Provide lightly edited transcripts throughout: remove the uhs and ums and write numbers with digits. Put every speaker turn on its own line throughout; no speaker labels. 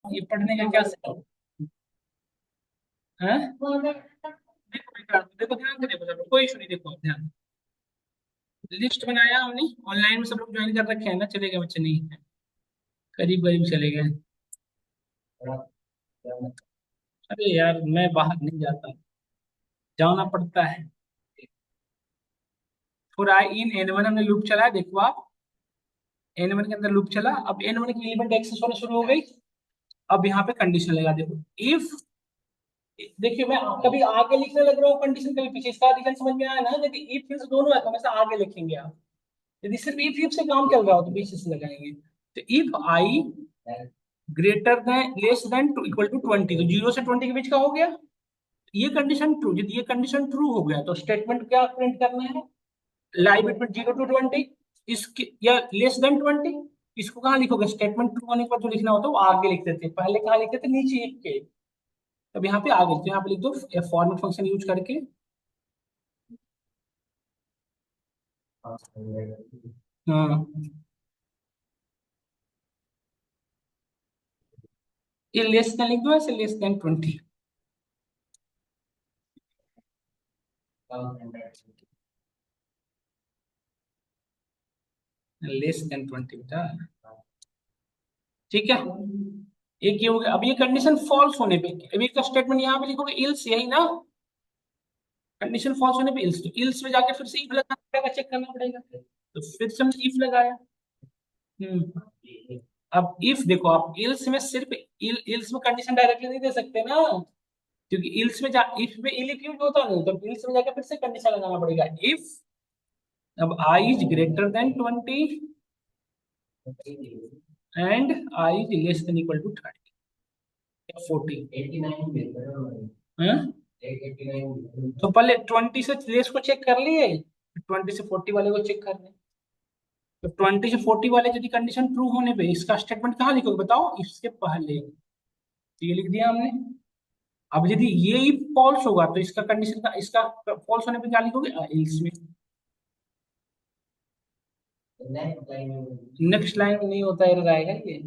ये पढ़ने का क्या मतलब है? देखो बेटा, देखो ध्यान से देखो, सब कोई इशू नहीं, देखो ध्यान। लिस्ट बनाया हमने, ऑनलाइन में सब लोग ज्वाइन कर रखे हैं ना, चलेगा बच्चे? नहीं है, करीब करीब चले गए। अरे यार मैं बाहर नहीं जाता, जाना पड़ता है। फिर आई इन N1 हमने लूप चलाया, देखो आप, N1 के अंदर लूप चला, अब N1 की एलिमेंट एक्सेस होना शुरू हो गई। अब यहाँ पे कंडीशन लगा, देखो इफ, देखिए मैं कभी आगे लिखने लग रहा हूँ कंडीशन, कभी पीछे, इसका रीजन समझ में आया ना? यदि इफ इल्स दोनों है तो हमेशा आगे लिखेंगे आप, यदि सिर्फ इफ से काम चल रहा हो तो पीछे से लगाएंगे। तो if i greater than less than to equal to 20, तो 0 से 20 के बीच का हो गया, ये कंडीशन ट्रू। यदि ये कंडीशन ट्रू हो गया तो स्टेटमेंट क्या प्रिंट करना है? लाई बिटवीन 0 to 20, इसके या लेस देन 20। इसको कहाँ लिखोगे? स्टेटमेंट ट्रू होने के बाद जो लिखना होता है वो आगे लिखते थे, पहले कहाँ लिखते थे? नीचे एक के। अब यहाँ पे आगे लिखते, यहाँ पे लिख दो फॉर्मेट फंक्शन यूज करके। हाँ, ये लेस देन लिख दो, ऐसे लेस देन 20। लेस देन 20 बेटा, ठीक है। एक ये हो गया। अब ये कंडीशन फॉल्स होने पे, अब एक स्टेटमेंट यहाँ पे लिखोगे इल्स, यही ना? कंडीशन फॉल्स होने पे इल्स, तो इल्स में जाके फिर से इफ लगाना पड़ेगा, चेक करना पड़ेगा, तो फिर से हमने इफ लगाया। अब इफ देखो, आप इल्स में सिर्फ इल्स में कंडीशन डायरेक्टली नहीं दे सकते ना, क्योंकि इल्स में जा इफ में इलिफ यूज होता नहीं, तो इल्स में जाके फिर से कंडीशन लगाना पड़ेगा। इफ अब I is greater than 20 and I is less than equal to 30 या 40। हाँ? तो पहले 20 से लेस को चेक कर लिए, 20 से 40 वाले को चेक कर ले। तो 20 से 40 वाले यदि कंडीशन ट्रू होने पे इसका स्टेटमेंट कहाँ लिखोगे बताओ? इसके पहले, तो ये लिख दिया हमने। अब यदि ये फॉल्स होगा तो इसका कंडीशन का, इसका फॉल्स होने पे क्या लिखोगे? एल्स में। नेक्स्ट लाइन में नहीं होता, एरर आएगा ये।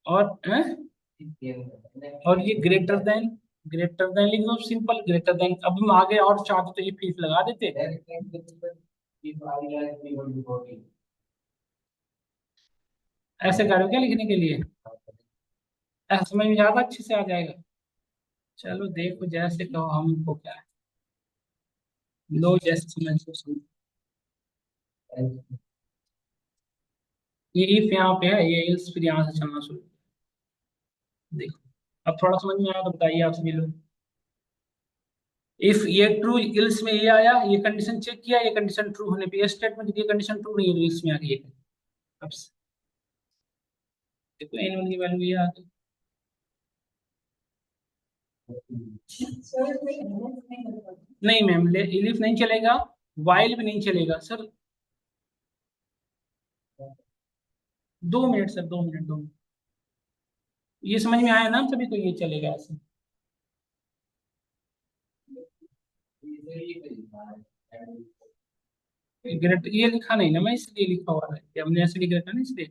और और ये ग्रेटर देन लिख दो, सिंपल ग्रेटर देन। अब हम आगे और चाहते तो ये फीस लगा देते, ऐसे करो क्या लिखने के लिए? ऐसा समझ में ज्यादा अच्छे से आ जाएगा। चलो देखो, जैसे कहो, हमको क्या है, लो जैसे समझ लो समझ। ये इफ यहाँ पे है, ये एल्स फिर यहाँ से चलना शुरू। देखो, अब थोड़ा समझ में आया तो बताइए आप सभी लोग। इफ ये ट्रू, इल्स में ये आया, ये कंडीशन चेक किया, ये कंडीशन ट्रू होने पे ये स्टेटमेंट, ये कंडीशन ट्रू नहीं है तो इल्स में आ गई ये। अब देखो N1 की वैल्यू ये आ गई। नहीं मैम, इलिफ नहीं चलेगा, वाइल भी नहीं चलेगा sir. 2 minute sir, 2 minute, 2 minute. ये समझ में आया ना सभी को? ये चलेगा ऐसे। ग्रेट ये लिखा नहीं ना मैं, इसलिए लिखा हुआ है कि हमने ऐसे लिख रखा ना, इसलिए।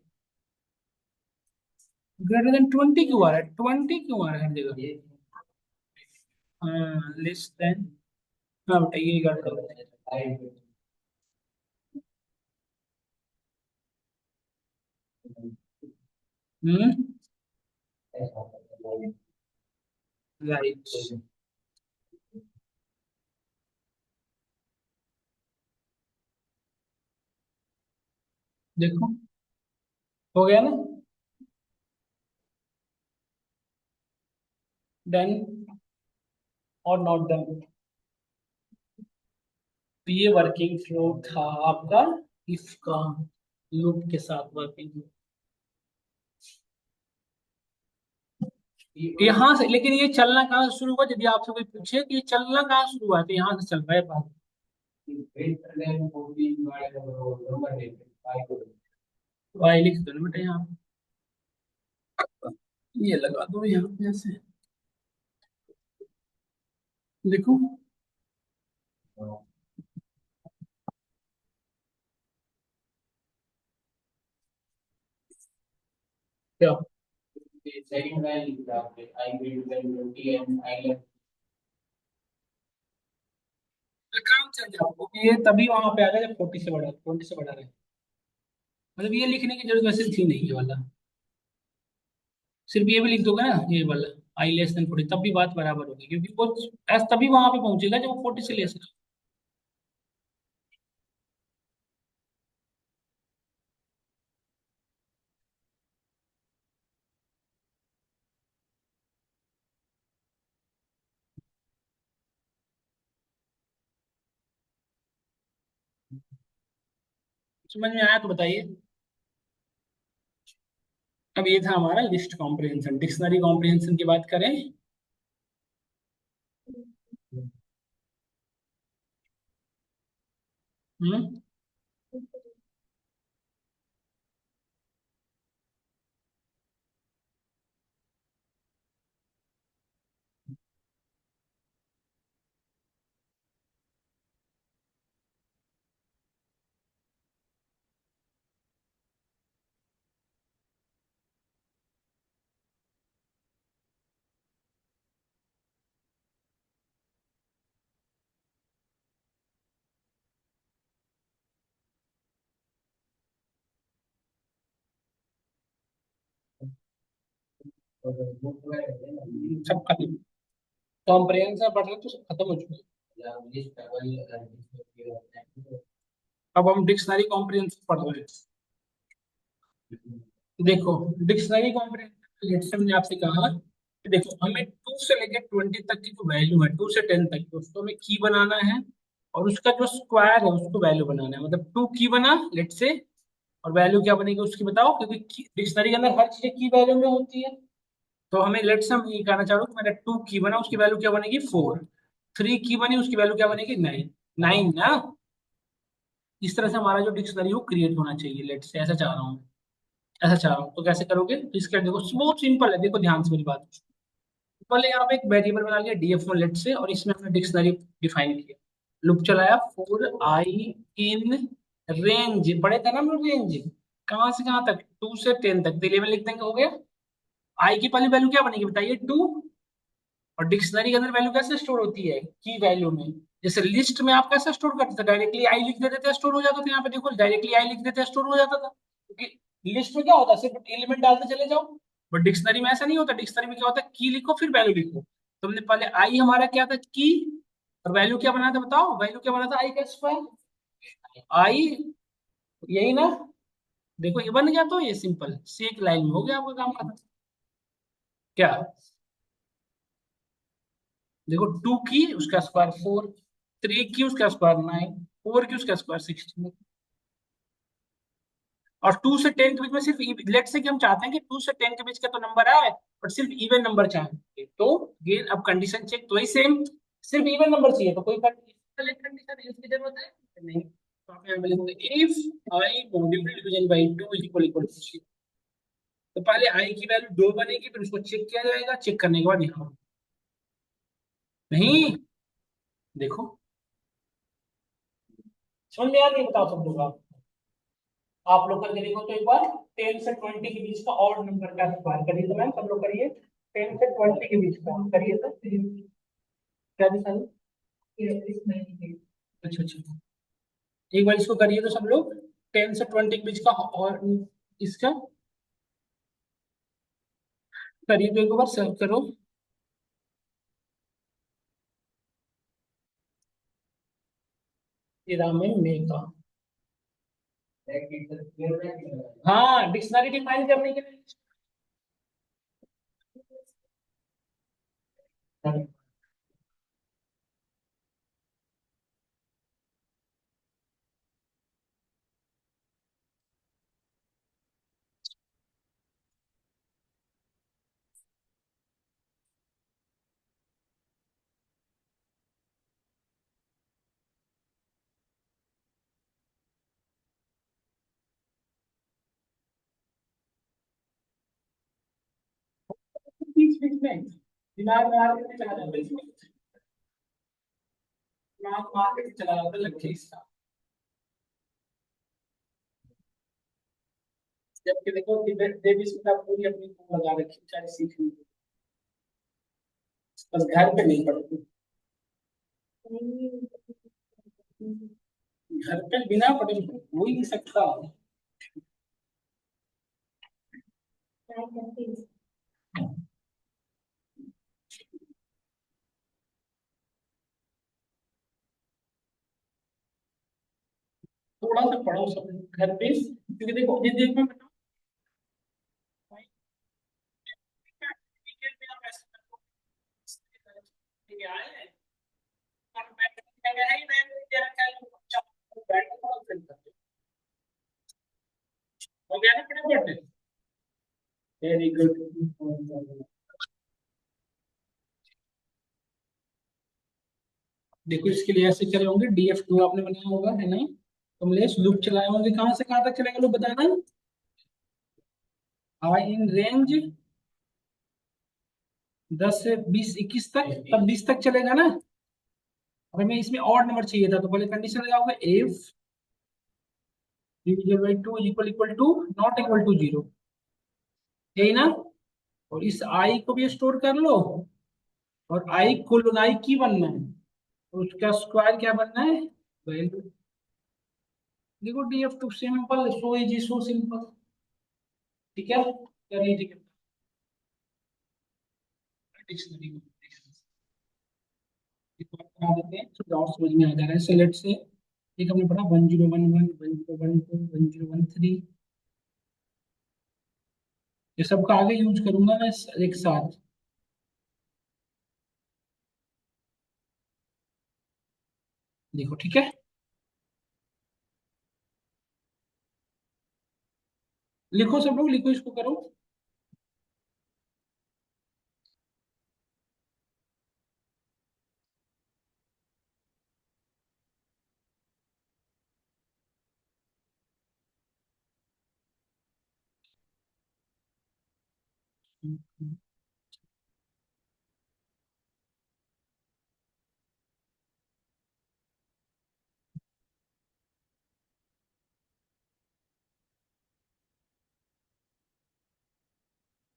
ग्रेटर देन 20 क्यों आ रहा है? 20 क्यों आ रहा है हर जगह? हाँ, लेस देन। हाँ बेटा, ये गड़बड़ है। हम्म, राइट। देखो, हो गया ना? डन और नॉट डन। तो ये वर्किंग फ्लो था आपका इफ का, लूप के साथ वर्किंग। यहाँ से लेकिन ये चलना कहाँ से शुरू हुआ? यदि आपसे कोई पूछे कि ये चलना कहाँ शुरू हुआ है, तो यहाँ से चल रहा है बात। वाई लिख दो ना बेटा यहाँ पे। ये लगा दो यहाँ पे ऐसे, लिखो। क्या second value I greater than 20 and आई काम चल जाओ, क्योंकि ये तभी वहां पे आ गया जब 40 से बड़ा, 20 से बड़ा रहे। मतलब ये लिखने की जरूरत वैसे थी नहीं, ये वाला सिर्फ ये भी लिख दोगे ना, ये वाला आई लेस देन 40, तब भी बात बराबर होगी, क्योंकि वो एस तभी वहां पे पहुंचेगा जब वो 40 से लेस है। समझ में आया तो बताइए। अब ये था हमारा लिस्ट कॉम्प्रिहेंशन। डिक्शनरी कॉम्प्रिहेंशन की बात करें। हम्म। सब खत्म, कॉम्प्रिहेंशन पढ़ रहे तो सब खत्म हो चुका है। अब हम डिक्शनरी कॉम्प्रिहेंशन पढ़ रहे हैं। देखो, डिक्शनरी कॉम्प्रिहेंशन जैसे मैंने आपसे कहा कि देखो, हमें 2 से लेकर 20 तक की जो वैल्यू है, 2 से 10 तक की, उसको हमें की बनाना है, और उसका जो स्क्वायर है उसको वैल्यू बनाना है। मतलब 2 की बना लेट से, और वैल्यू क्या बनेगी उसकी बताओ, क्योंकि डिक्शनरी के अंदर हर चीज की वैल्यू में होती है। तो हमें लेट से हम ये कहना चाह रहा हूँ कि मेरा 2 की बना, उसकी वैल्यू क्या बनेगी 4। 3 की बनी, उसकी वैल्यू क्या बनेगी 9। 9 ना। इस तरह से हमारा जो डिक्शनरी हो क्रिएट होना चाहिए, लेट से ऐसा चाह रहा हूँ। ऐसा चाह रहा हूँ तो कैसे करोगे, तो इसका देखो बहुत सिंपल है, देखो ध्यान से मेरी बात। पहले यहाँ पे एक वेरिएबल बना लिया df1 लेट से, और इसमें हमने डिक्शनरी डिफाइन किया। लूप चलाया फॉर आई इन रेंज, पढ़े थे ना हम लोग रेंज, कहाँ से कहाँ तक, 2 से 10 तक, तो 11 लिख देंगे, हो गया। आई की पहली वैल्यू क्या बनेगी बताइए 2। और डिक्शनरी के अंदर वैल्यू कैसे स्टोर होती है, की वैल्यू में। जैसे लिस्ट में आप कैसे स्टोर करते थे, डायरेक्टली आई लिख देते थे स्टोर हो जाता था। यहाँ पे देखो डायरेक्टली आई लिख देते स्टोर हो जाता था, क्योंकि लिस्ट में क्या होता है सिर्फ एलिमेंट डालते चले जाओ। बट डिक्शनरी में ऐसा नहीं होता, डिक्शनरी में क्या होता है की लिखो फिर वैल्यू लिखो। तो हमने पहले आई हमारा क्या था की, और वैल्यू क्या बना था बताओ, वैल्यू क्या बना था आई का स्क्वायर। आई, यही ना। देखो ये बन गया, तो ये सिंपल से एक लाइन में हो गया आपका काम खत्म। क्या, देखो 2 की उसका स्क्वायर 4, 3 की उसका स्क्वायर 9, 4 की उसका स्क्वायर 16। और 2 से 10 के बीच में सिर्फ लेट से कि हम चाहते हैं कि 2 से 10 के बीच का तो नंबर आए, बट सिर्फ इवन नंबर चाहेंगे, तो गेन अब कंडीशन चेक तो वही सेम, सिर्फ इवन नंबर चाहिए, तो कोई कंडीशन यूज की जरूरत है नहीं। तो आप यहाँ पे लिखोगे if i module division by 2 is equal equal to 3। तो पहले आई की वैल्यू 2 बनेगी, फिर उसको चेक किया जाएगा, चेक करने के बाद यहाँ नहीं। देखो समझ में आ रही है, बताओ सब लोग आप लोग करके देखो तो एक बार। 10 से 20 के बीच का ऑड नंबर का स्क्वायर करिए, तो मैम सब लोग करिए। 10 से 20 के बीच का करिए तो क्या दिशा है? अच्छा अच्छा, एक बार इसको करिए तो सब लोग। 10 से 20 के बीच का, और इसका करिए तो एक बार सर्च करो। ये राम है मेघा। हाँ, डिक्शनरी डिफाइन करने के लिए। बीच बीच में दिमाग मार के चला जाता है इसमें, दिमाग मार के चला जाता है लग इसका। जबकि देखो देवी स्मिता पूरी अपनी लगा रखी बेचारी सीखने की, बस घर पे नहीं पढ़ती। घर पे बिना पढ़े हो ही नहीं सकता। थोड़ा सा पढ़ो सब घर पे, क्योंकि देखो ये देख मैं बताऊं, वीकेंड में आप ऐसे करो, ये आए हैं और बैठ के जगह है ही नहीं, तेरा क्या बच्चा बैठ के पढ़ो फिर करते हो गया ना फटाफट। Very good. देखो इसके लिए ऐसे चले होंगे, DF2 आपने बनाया होगा है नहीं, कमलेश लूप चलाए होंगे, कहां से कहां तक चलेगा लूप बताना। आई इन रेंज 10 से 20 21 तक, तब 20 तक चलेगा ना। और हमें इसमें और नंबर चाहिए था, तो पहले कंडीशन लगाओगे if division by 2 equal equal to not equal to 0, यही ना। और इस आई को भी स्टोर कर लो, और आई कोलोन आई की बनना है, तो उसका स्क्वायर क्या बनना है, वैल्यू। देखो DF2 simple, so easy so simple. ठीक है, कर लीजिए डिक्शनरी में, एक बार बना देते हैं तो डाउट समझ में आ जा रहा है। सेलेक्ट से एक हमने पढ़ा 1011 1012 1013, ये सबका आगे यूज करूंगा मैं एक साथ। देखो ठीक है, लिखो सब लोग, लिखो इसको करो।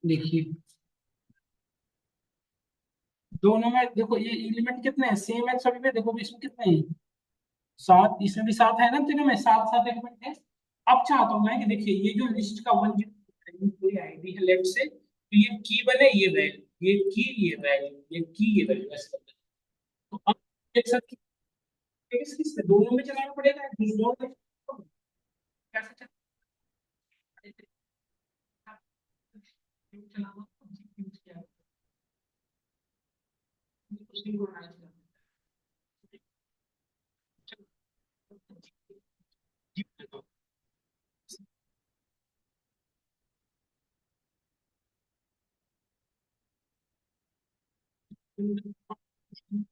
देखिए दोनों में देखो ये एलिमेंट कितने हैं, सेम है सभी में, देखो इसमें कितने हैं, 7, इसमें भी 7 है ना, तीनों में 7 7 एलिमेंट है। अब चाहता हूँ मैं कि देखिए ये जो लिस्ट का 1 कोई आईडी है लेफ्ट से, तो ये की बने ये वैल्यू, ये की ये वैल्यू, ये की ये वैल्यू ऐसे करते हैं। तो अब एक साथ किस किस से दोनों में चलाना पड़ेगा, दोनों में कैसे चलाना,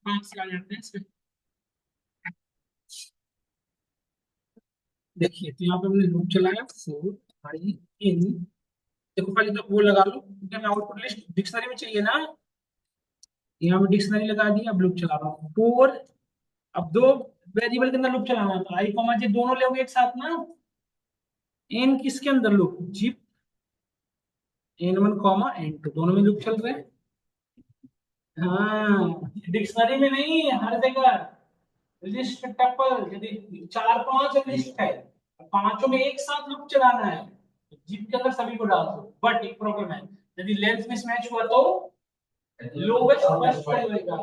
पांच से आ जाते हैं इसमें। देखिए तो यहाँ पे हमने लूप चलाया, फोर आई इन, देखो पहले तो वो लगा लो क्योंकि हमें आउटपुट लिस्ट डिक्शनरी में चाहिए ना, यहाँ पे डिक्शनरी लगा दी, अब लूप चला रहा हूँ फोर। अब दो वेरिएबल के अंदर लूप चलाना है, तो आई कॉमा जे दोनों लोगे एक साथ ना, एन किसके अंदर loop, zip N1 comma N2 दोनों में लूप चल रहे हैं। हाँ डिक्शनरी में नहीं, हर जगह लिस्ट टपल, यदि 4 5 लिस्ट है, पांचों में एक साथ लूप चलाना है, जिप के अंदर सभी को डाल दो, बट एक प्रॉब्लम है, यदि लेंथ मिसमैच हुआ तो लोवेस्ट फर्स्ट होएगा।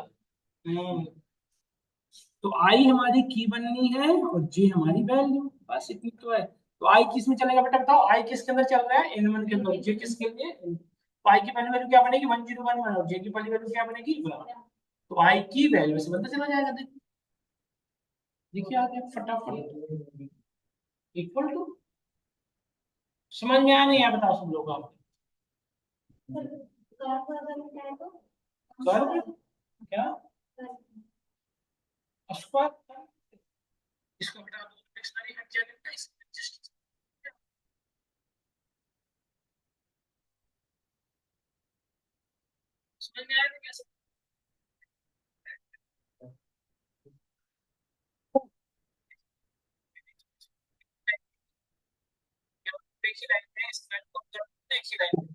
हम्म, तो आई हमारी की बननी है और जे हमारी वैल्यू, बस इतनी तो है। तो आई किस में चलेगा बेटा बताओ, आई किसके अंदर चल रहा है, N1 के अंदर, जे किसके लिए, तो आई की पहली वैल्यू क्या बनेगी 1011 और जे की पहली वैल्यू क्या बनेगी 11। तो आई की वैल्यू से बनता चला जाएगा, देखिए आ गया फटाफट, इक्वल टू, समझ में आया नहीं आया बताओ सब लोग आप, कर्व क्या, स्क्वायर, इसको हटा दो, डिक्शनरी हट जाएगा, इसमें just समझ में आया कैसे, एक ही लाइन में, इस वैल्यू को ऑब्जर्व एक ही लाइन में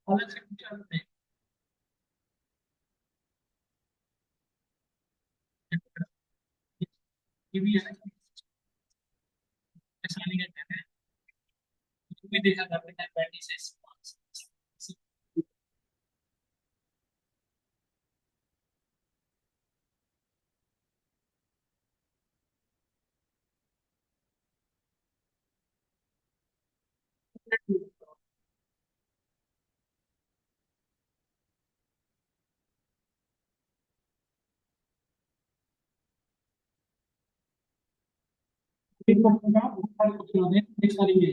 अलग से कुछ अलग नहीं। ये भी है ना, आसानी का कहना है, ये भी देखा करते हैं मैट्रिसेस। एक बटन का ऊपर कुछ होते हैं दिख रही है,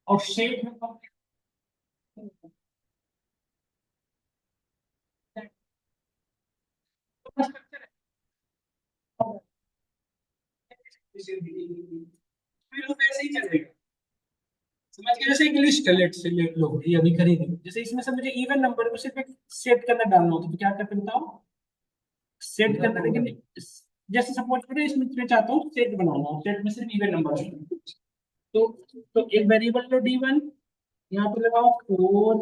और शेप में स्ट्रक्चर है, फिर वो वैसे ही चलेगा। समझ गए, जैसे एक लिस्ट है, लेट से ले लो, ये अभी खरीदी, जैसे इसमें से मुझे इवन नंबर को सिर्फ एक सेट के अंदर डालना होता है, तो क्या करते बताओ, सेट के अंदर, लेकिन जैसे सपोज करो इसमें मैं चाहता हूँ सेट बनाना, सेट में सिर्फ इवन नंबर है, तो तो एक वेरिएबल लो D1, यहाँ पे लगाओ 4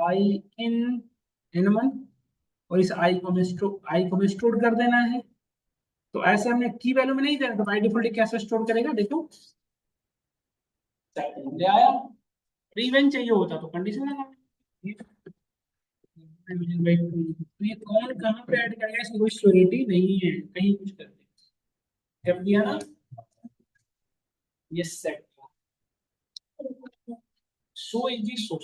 i in n1, और इस आई को भी स्टोर कर देना है। तो ऐसे हमने की वैल्यू में नहीं देना, तो बाई डिफॉल्ट कैसे स्टोर करेगा देखो, ले आया, इवन चाहिए होता तो कंडीशन लगा, तो ये कौन कहाँ पे ऐड करेगा, इसकी कोई श्योरिटी नहीं है कहीं कुछ करने, जब दिया ना ये सेट, सो इजी सो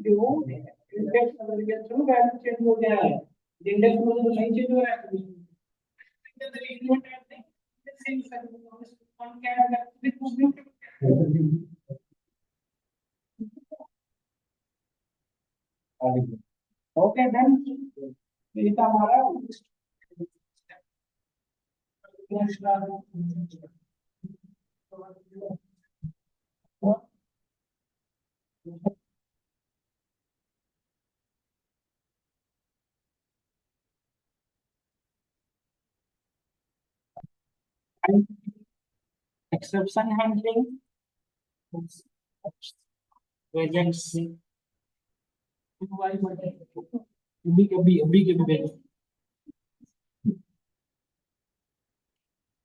जो इंडेक्स नंबर के थ्रू वैल्यू चेंज हो गया है, इंडेक्स नंबर तो नहीं चेंज हो रहा है, ओके डन, ये था हमारा एक्सेप्शन हैंडलिंग, रिजेक्ट्स, अभी के भी